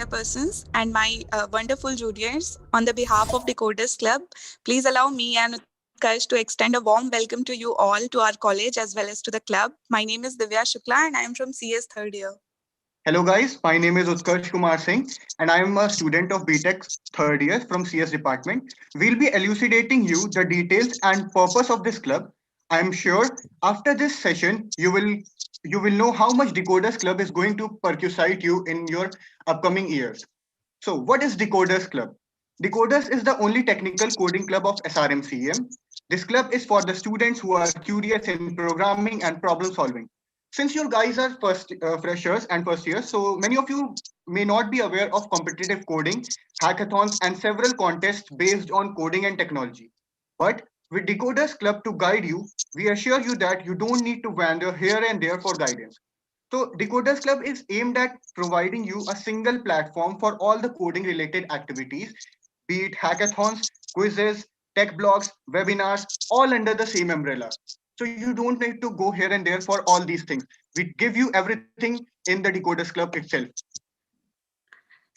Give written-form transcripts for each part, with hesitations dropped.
persons and my wonderful juniors, on the behalf of Decoders Club, please allow me and Utkarsh to extend a warm welcome to you all to our college as well as to the club. My name is Divya Shukla and I am from CS third year. Hello guys, my name is Utkarsh Kumar Singh and I am a student of BTech third year from CS department. We'll be elucidating you the details and purpose of this club. I am sure after this session you will know how much Decoders Club is going to percusite you in your upcoming years. So what is Decoders Club? Decoders is the only technical coding club of SRMCEM. This club is for the students who are curious in programming and problem solving. Since you guys are freshers and first years, so many of you may not be aware of competitive coding, hackathons, and several contests based on coding and technology. But with Decoders Club to guide you, we assure you that you don't need to wander here and there for guidance. So Decoders Club is aimed at providing you a single platform for all the coding related activities, be it hackathons, quizzes, tech blogs, webinars, all under the same umbrella. So you don't need to go here and there for all these things. We give you everything in the Decoders Club itself.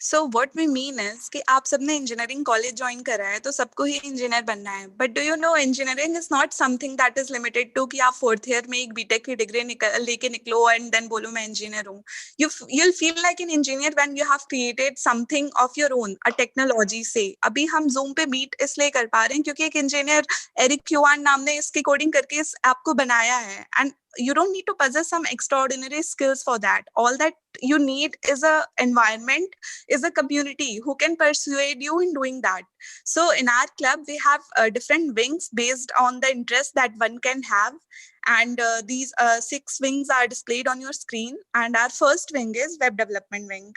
So what we mean is कि आप सबने engineering college join करा है तो सबको ही engineer बनना है. But do you know engineering is not something that is limited to कि आप fourth year में एक BTech की degree लेके निकलो and then बोलो मैं engineer हूँ. You'll feel like an engineer when you have created something of your own, a technology से. अभी हम Zoom पे meet इसलिए कर पा रहे हैं क्योंकि एक engineer Eric Yuan नाम ने इसकी coding करके इस app को बनाया है. And you don't need to possess some extraordinary skills for that. All that you need is a environment, is a community who can persuade you in doing that. So in our club, we have different wings based on the interest that one can have. And these 6 wings are displayed on your screen. And our first wing is web development wing.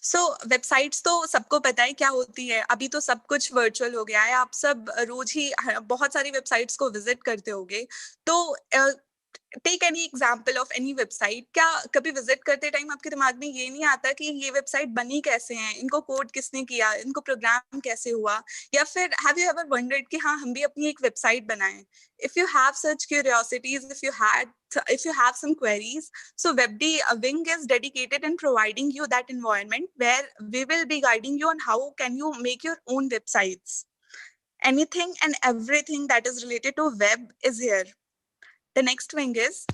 So websites तो सबको पता है क्या होती है. अभी तो सब कुछ वर्चुअल हो गया है. आप सब रोज ही बहुत सारी वेबसाइट्स को विजिट करते होगे. तो take any example of any website. क्या कभी विजिट करते टाइम आपके दिमाग में ये नहीं आता कि ये वेबसाइट बनी कैसे है, इनको कोड किसने किया, इनको प्रोग्राम कैसे हुआ, या फिर हैव यू एवर वंडर्ड कि हाँ हम भी अपनी एक वेबसाइट बनाएं. If you have such curiosities, if you have some queries, so WebD wing is dedicated in providing you that environment where we will be guiding you on how can you make your own websites. Anything and everything that is related to web is here. The next wing is.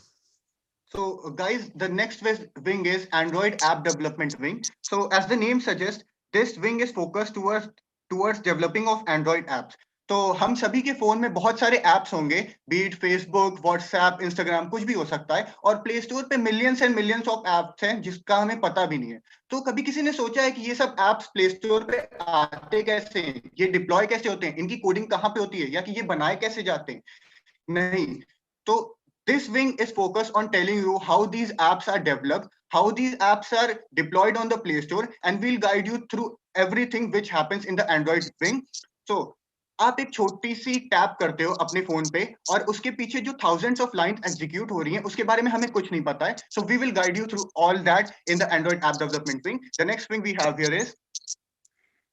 So guys, the next wing is Android app development wing. So as the name suggests, this wing is focused towards developing of Android apps. तो हम सभी के phone में बहुत सारे apps होंगे, beat Facebook, WhatsApp, Instagram, कुछ भी हो सकता है. और प्ले स्टोर पे millions and millions of apps हैं जिसका हमें पता भी नहीं है. तो कभी किसी ने सोचा है कि ये सब एप्स प्ले स्टोर पे आते कैसे हैं, ये डिप्लॉय कैसे होते हैं, इनकी कोडिंग कहाँ पे होती है, या कि ये बनाए कैसे जाते हैं? नहीं. तो this wing is focused on telling you how these apps are developed, how these apps are deployed on the Play Store, and we'll guide you through everything which happens in the Android wing. So आप एक छोटी सी tap करते हो अपने phone पे और उसके पीछे जो thousands of lines execute हो रही हैं उसके बारे में हमें कुछ नहीं पता है. So we will guide you through all that in the Android app development wing. The next wing we have here is.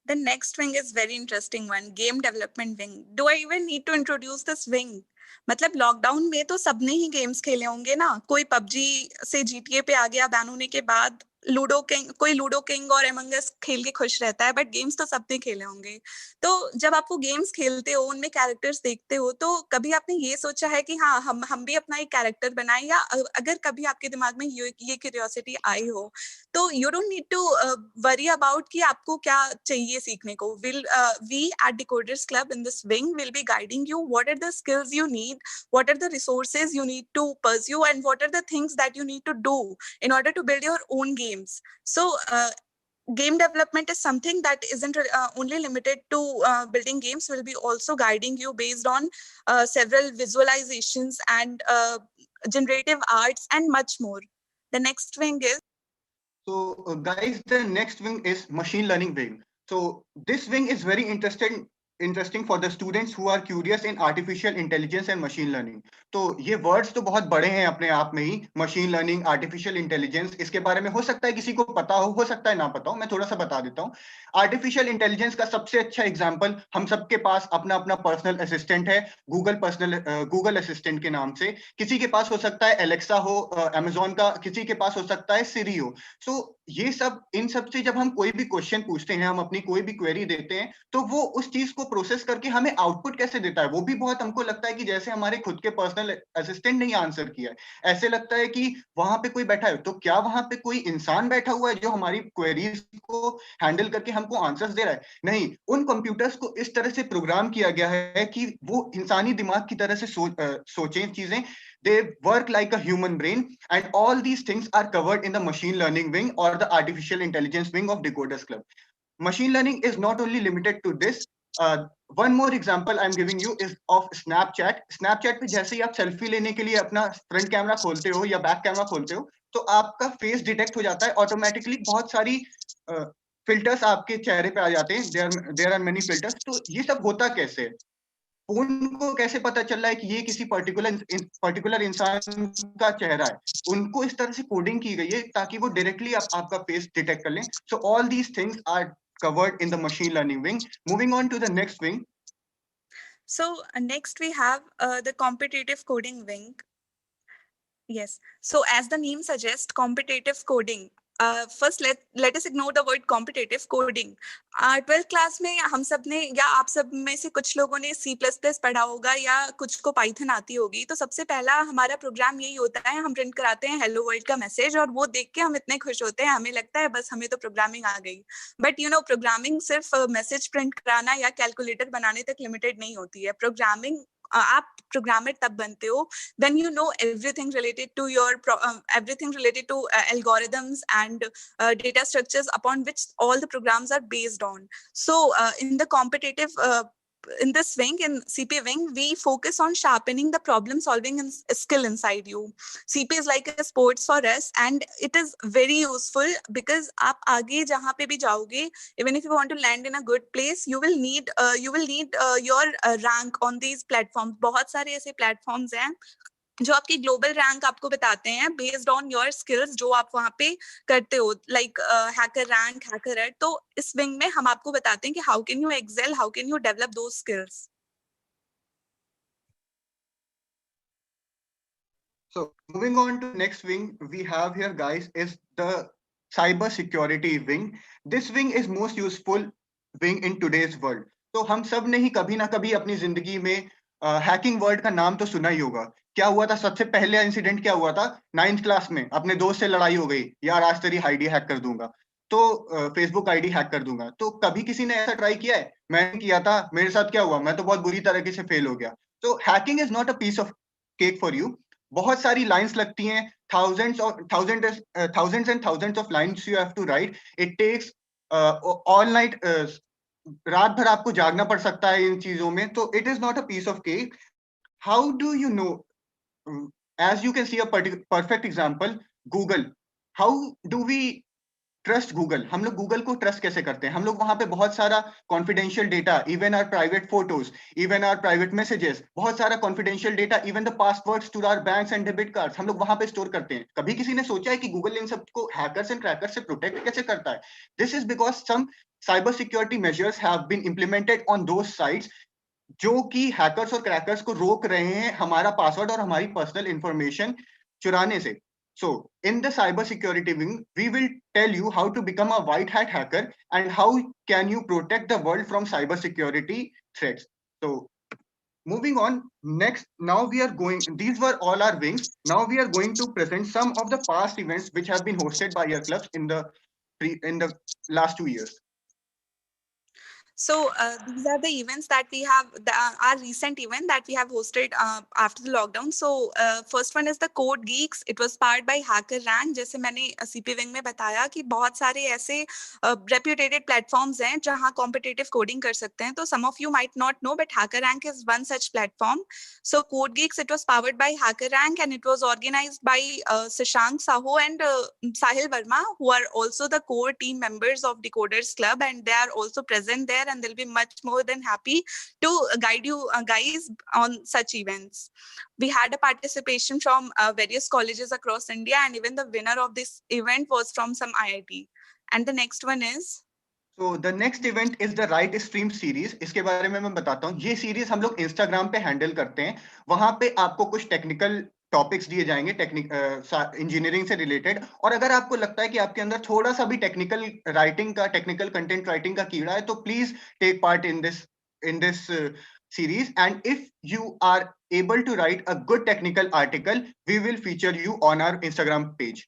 The next wing is very interesting one, game development wing. Do I even need to introduce this wing? मतलब lockdown में तो सबने ही games खेले होंगे ना. कोई PUBG से GTA पे आ गया बैन होने के बाद. लूडो किंग, कोई लूडो किंग और एमंग अस खेल के खुश रहता है, बट गेम्स तो सबने खेले होंगे. तो जब आप वो गेम्स खेलते हो, उनमें कैरेक्टर्स देखते हो, तो कभी आपने ये सोचा है कि हाँ हम भी अपना एक कैरेक्टर बनाएं, या अगर कभी आपके दिमाग में ये क्यूरियोसिटी आई हो तो you don't need to worry about कि आपको क्या चाहिए सीखने को. We at Decoders Club in this wing will be guiding you what are the skills you need, what are the resources you need to pursue, and what are the things that you need to do in order to build your own games. So game development is something that isn't only limited to building games. Will be also guiding you based on several visualizations and generative arts and much more. The next wing is. So guys, the next wing is machine learning wing. So this wing is very interesting interesting for the students who are curious in artificial intelligence and machine learning. तो ये words तो बहुत बड़े हैं अपने आप में ही, machine learning, artificial intelligence, इसके बारे में हो सकता है किसी को पता हो सकता है ना पता हो, मैं थोड़ा सा बता देता हूँ। आर्टिफिशियल इंटेलिजेंस का सबसे अच्छा एग्जांपल, हम सबके पास अपना अपना पर्सनल असिस्टेंट है, गूगल असिस्टेंट के नाम से। किसी के पास हो सकता है एलेक्सा हो अमेजोन का, किसी के पास हो सकता है सिरी हो। सो ये सब, इन सब से जब हम कोई भी क्वेश्चन पूछते हैं, हम अपनी कोई भी क्वेरी देते हैं, तो वो उस चीज को प्रोसेस करके हमें आउटपुट कैसे देता है, वो भी बहुत हमको लगता है कि जैसे हमारे खुद के पर्सनल असिस्टेंट ने ही आंसर किया है। ऐसे लगता है कि वहां पे कोई बैठा है, तो क्या वहां पे कोई इंसान बैठा हुआ है जो हमारी क्वेरीज को हैंडल करके हमको आंसर्स दे रहा है? नहीं, उन कंप्यूटर्स को इस तरह से प्रोग्राम किया गया है कि वो इंसानी दिमाग की तरह से सोचें चीजें। They work like a human brain, and all these things are covered in the machine learning wing or the artificial intelligence wing of Decoders Club. Machine learning is not only limited to this. One more example I'm giving you is of Snapchat. Snapchat पे जैसे ही आप selfie लेने के लिए अपना front camera खोलते हो या बैक कैमरा खोलते हो, तो आपका फेस डिटेक्ट हो जाता है ऑटोमेटिकली। बहुत सारी फिल्टर्स आपके चेहरे पे आ जाते हैं, देयर आर मेनी फिल्टर्स। तो ये सब होता कैसे है? फोन को कैसे पता चल रहा है कि ये किसी पर्टिकुलर इंसान का चेहरा है? उनको इस तरह से कोडिंग की गई है ताकि वो डायरेक्टली आपका फेस डिटेक्ट कर लें। So all these things are covered in the machine learning wing. Moving on to the next wing. So next we have the competitive coding wing. Yes. So as the name suggests, competitive coding. First, let us ignore the word competitive coding. 12th class में हम सब ने या आप सब में से कुछ लोगों ने C++ पढ़ा होगा या कुछ को पाइथन आती होगी। तो सबसे पहला हमारा प्रोग्राम यही होता है, हम प्रिंट कराते हैं हेलो वर्ल्ड का मैसेज और वो देख के हम इतने खुश होते हैं, हमें लगता है बस हमें तो प्रोग्रामिंग आ गई। बट यू नो, प्रोग्रामिंग सिर्फ मैसेज प्रिंट कराना या कैलकुलेटर बनाने तक लिमिटेड नहीं होती है। प्रोग्रामिंग, आप प्रोग्रामर तब बनते हो when you know everything related to algorithms and data structures upon which all the programs are based on. So in the competitive in this wing, in CP wing, we focus on sharpening the problem solving skill inside you. CP is like a sports for us, and it is very useful because आप आगे जहाँ पे भी जाओगे, even if you want to land in a good place, you will need your rank on these platforms. बहुत सारे ऐसे platforms हैं जो आपकी ग्लोबल रैंक आपको बताते हैं बेस्ड ऑन योर स्किल्स जो आप वहां पे करते हो, like HackerRank, HackerEarth. तो इस विंग में हम आपको बताते हैं कि how can you excel, how can you develop those skills. So moving on to next wing we have here, guys, is the cyber security wing. This wing is most useful wing in today's world. तो हम सब ने ही कभी ना कभी अपनी जिंदगी में हैकिंग वर्ड का नाम तो सुना ही होगा। क्या हुआ था सबसे पहले इंसिडेंट? क्या हुआ था 9th क्लास में? अपने दोस्त से लड़ाई हो गई, यार आज तेरी आईडी हैक कर दूंगा, तो फेसबुक आईडी हैक कर दूंगा। तो कभी किसी ने ऐसा ट्राई किया है? मैंने किया था, मेरे साथ क्या हुआ, मैं तो बहुत बुरी तरीके से फेल हो गया। तो hacking is not a piece of cake for you. बहुत सारी लाइंस लगती हैं, thousands and thousands of lines you have to write. It takes all night, रात भर आपको जागना पड़ सकता है इन चीजों में। तो it is not a piece of cake. How do you know? As you can see a perfect example, Google. How do we trust Google? हम लोग गूगल को ट्रस्ट कैसे करते हैं? हम लोग वहां पे बहुत सारा confidential data, even our private photos, even our private messages, बहुत सारा confidential data, even the passwords to our banks and debit cards हम लोग वहां पे स्टोर करते हैं। कभी किसी ने सोचा है कि गूगल इन सबको हैकर्स एंड क्रैकर्स से प्रोटेक्ट कैसे करता है? This is because some cyber security measures have been implemented on those sites जो कि हैकर्स और क्रैकर्स को रोक रहे हैं हमारा पासवर्ड और हमारी पर्सनल इंफॉर्मेशन चुराने से। So in the cyber security wing, we will tell you how to become a white hat hacker and how can you protect the world from cyber security threats. So moving on, next, now we are going, these were all our wings. Now we are going to present some of the past events which have been hosted by your clubs in the last 2 years. So these are the events that we have, our recent event that we have hosted after the lockdown. So first one is the Code Geeks. It was powered by HackerRank. जैसे मैंने CP Wing में बताया कि बहुत सारे ऐसे reputed platforms हैं जहाँ competitive coding कर सकते हैं। तो some of you might not know, but HackerRank is one such platform. So Code Geeks, it was powered by HackerRank and it was organized by Sashank Saho and Sahil Verma, who are also the core team members of Decoders Club, and they are also present there there, and they'll be much more than happy to guide you guys on such events. We had a participation from various colleges across India, and even the winner of this event was from some IIT. And the next one is So the next event is the Right Stream series. इसके बारे में मैं बताता हूँ. ये series हम लोग Instagram पे हैंडल करते हैं. वहां पे आपको कुछ टेक्निकल टॉपिक्स दिए जाएंगे इंजीनियरिंग से रिलेटेड, और अगर आपको लगता है कि आपके अंदर थोड़ा सा भी टेक्निकल कंटेंट राइटिंग का कीड़ा है, तो please take part in this series. And if you are able to write a good technical article, we will feature you on our Instagram page.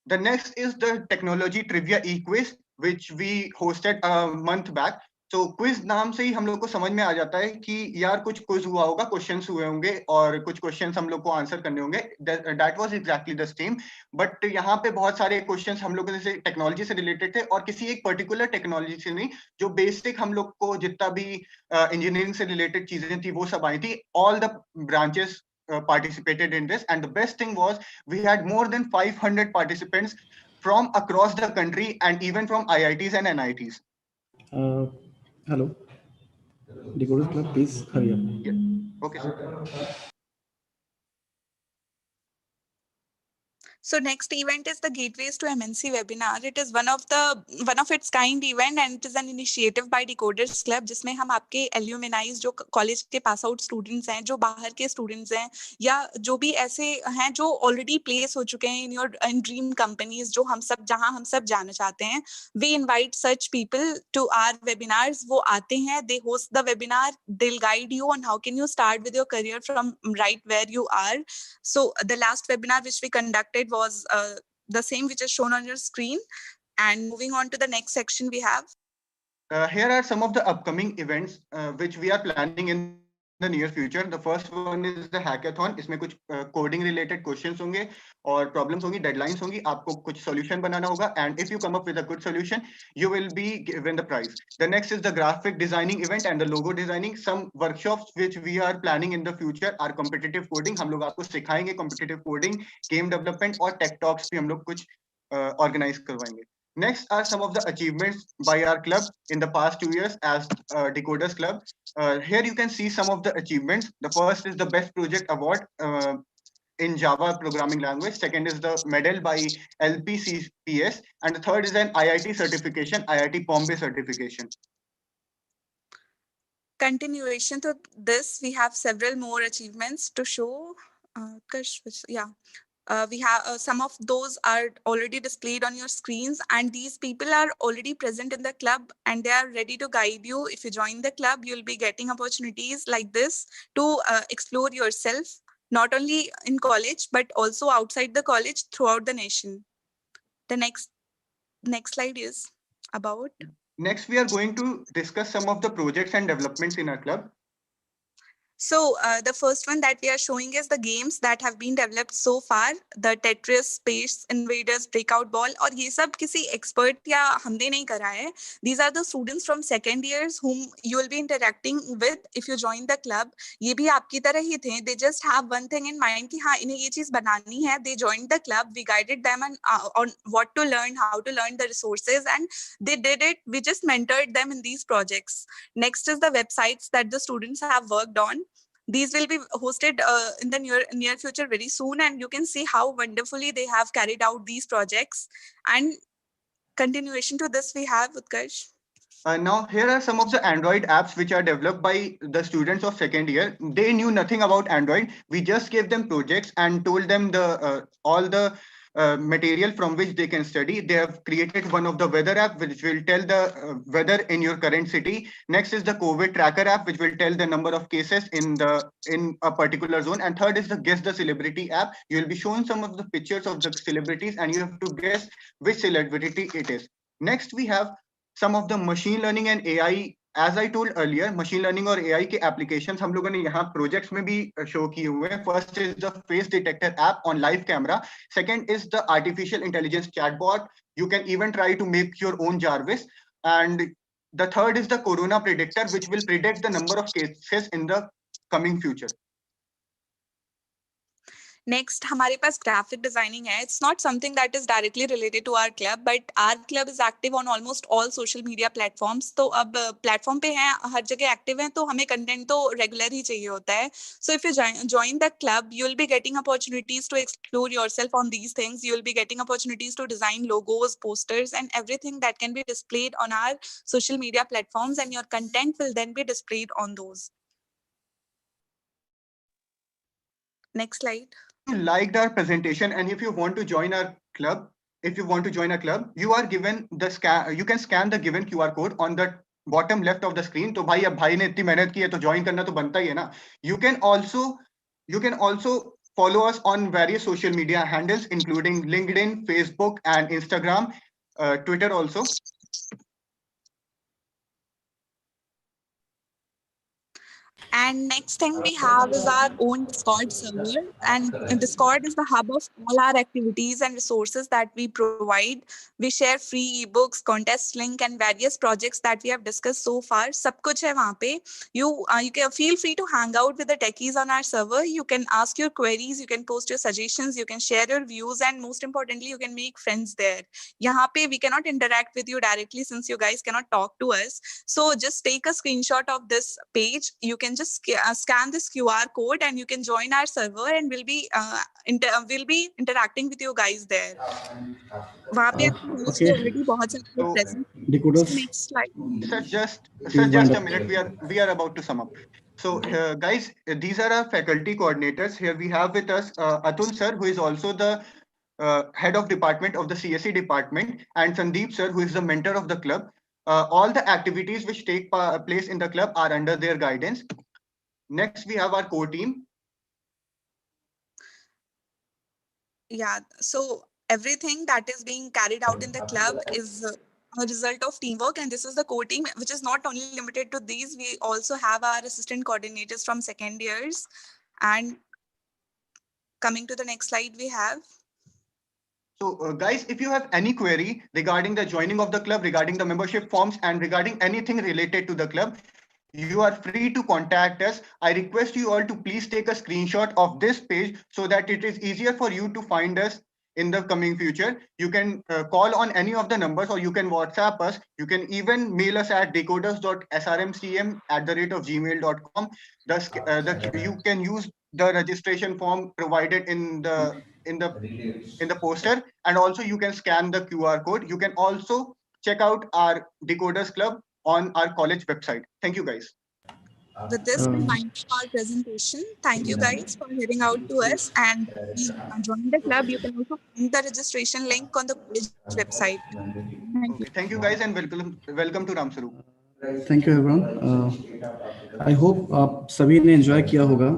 The next is the technology trivia e-quiz, which we hosted a month back. So quiz नाम से ही हम लोग को समझ में आ जाता है कि यार कुछ क्विज हुआ होगा, क्वेश्चंस हुए होंगे और कुछ क्वेश्चंस हम लोग को आंसर करने होंगे. That was exactly the same. But यहाँ पे बहुत सारे क्वेश्चंस हम लोग जैसे टेक्नोलॉजी से रिलेटेड थे, और किसी एक पर्टिकुलर टेक्नोलॉजी से नहीं, जो बेसिक हम लोग को जितना भी इंजीनियरिंग से रिलेटेड चीजें थी वो सब आई थी. All the branches participated in this, and the best thing was we had more than 500 participants from across the country and even from IITs and NITs. Hello, Decoders Club, please hurry up. Yeah. Okay, sir. So next event is the Gateways to MNC webinar. It is one of its kind event, and it is an initiative by Decoders Club, जिसमें हम आपके alumni जो college के pass out students हैं, जो बाहर के students हैं, या जो भी ऐसे हैं जो ऑलरेडी प्लेस हो चुके हैं इन ड्रीम कंपनीज, जो जहां हम सब जाना चाहते हैं, we invite such people to our webinars. वो आते हैं, they host the webinar, they'll guide you on how can you start with your career from right where you are. So the last webinar which we conducted was the same which is shown on your screen. And moving on to the next section, we have here are some of the upcoming events which we are planning in the near future. The first one is the hackathon. इसमें कुछ coding related questions होंगे और problems होंगी, deadlines होंगी, आपको कुछ solution बनाना होगा, and if you come up with a good solution, you will be given the prize. The next is the graphic designing event and the logo designing. Some workshops which we are planning in the future are competitive coding. हम लोग आपको सिखाएंगे competitive coding, game development और tech talks भी हम लोग कुछ organize करवाएंगे. Next are some of the achievements by our club in the past 2 years as Decoders Club. Here you can see some of the achievements. The first is the Best Project Award in Java programming language. Second is the medal by LPCPS. And the third is an IIT certification, IIT Bombay certification. Continuation to this, we have several more achievements to show. We have some of those are already displayed on your screens, and these people are already present in the club and they are ready to guide you. If you join the club, you'll be getting opportunities like this to explore yourself, not only in college, but also outside the college throughout the nation. The next slide is about. Next, we are going to discuss some of the projects and developments in our club. So the first one that we are showing is the games that have been developed so far, the Tetris, Space Invaders, Breakout Ball, और ये सब किसी expert या हमने नहीं करा है. These are the students from second years whom you will be interacting with if you join the club. ये भी आपकी तरह ही थे. They just have one thing in mind कि हाँ इन्हें ये चीज बनानी है. They joined the club. We guided them on what to learn, how to learn the resources, and they did it. We just mentored them in these projects. Next is the websites that the students have worked on. These will be hosted in the near future very soon, and you can see how wonderfully they have carried out these projects. And continuation to this, we have Utkarsh. Now, here are some of the Android apps which are developed by the students of second year. They knew nothing about Android. We just gave them projects and told them all the material from which they can study. They have created one of the weather app which will tell the weather in your current city. Next is the COVID tracker app which will tell the number of cases in a particular zone. And third is the guess the celebrity app. You will be shown some of the pictures of the celebrities and you have to guess which celebrity it is. Next we have some of the machine learning and AI. As I told earlier, machine learning और AI के applications हम लोगों ने यहाँ projects में भी show किए हुए हैं. First is the face detector app on live camera. Second is the artificial intelligence chatbot. You can even try to make your own Jarvis. And the third is the corona predictor, which will predict the number of cases in the coming future. Next हमारे पास graphic designing है. It's not something that is directly related to our club, but our club is active on almost all social media platforms. तो अब platform पे हैं, हर जगह active हैं, तो हमें कंटेंट तो रेगुलर ही चाहिए होता है. So if you join the club, you will be getting opportunities to explore yourself on these things. You will be getting opportunities to design logos, posters, and everything that can be displayed on our social media platforms, and your content will then be displayed on those. Next slide. You liked our presentation, and if you want to join our club, you are given the scan. You can scan the given QR code on the bottom left of the screen. तो भाई अब भाई ने इतनी मेहनत की है तो join करना तो बनता ही है ना. You can also follow us on various social media handles including LinkedIn, Facebook, and Instagram, Twitter also. And next thing we have is our own Discord server, and Discord is the hub of all our activities and resources that we provide. We share free ebooks, contest link, and various projects that we have discussed so far. सब कुछ है वहाँ पे. You can feel free to hang out with the techies on our server. You can ask your queries, you can post your suggestions, you can share your views, and most importantly, you can make friends there. यहाँ पे we cannot interact with you directly since you guys cannot talk to us. So just take a screenshot of this page. You can just scan this QR code and you can join our server, and we'll be interacting with you guys there. वहाँ पे Okay. already बहुत सारे present. Decoders, Next slide. Sir, just wind a up. minute. We are about to sum up. So, guys, these are our faculty coordinators. Here we have with us Atul sir, who is also the head of department of the CSE department, and Sandeep sir, who is the mentor of the club. All the activities which take place in the club are under their guidance. Next, we have our core team. Yeah, so everything that is being carried out in the club is a result of teamwork, and this is the core team, which is not only limited to these. We also have our assistant coordinators from second years. And coming to the next slide, we have. So, guys, if you have any query regarding the joining of the club, regarding the membership forms, and regarding anything related to the club, you are free to contact us. I request you all to please take a screenshot of this page so that it is easier for you to find us in the coming future. You can call on any of the numbers, or you can WhatsApp us. You can even mail us at decoders.srmcm@gmail.com. You can use the registration form provided in the poster, and also you can scan the QR code. You can also check out our Decoders Club on our college website. Thank you, guys. With this, we wind up our presentation. Thank you guys for hearing out to us, and join the club. You can also find the registration link on the college website. Thank you guys, and welcome to Ramsarup. Thank you everyone. I hope आप सभी ने enjoy किया होगा.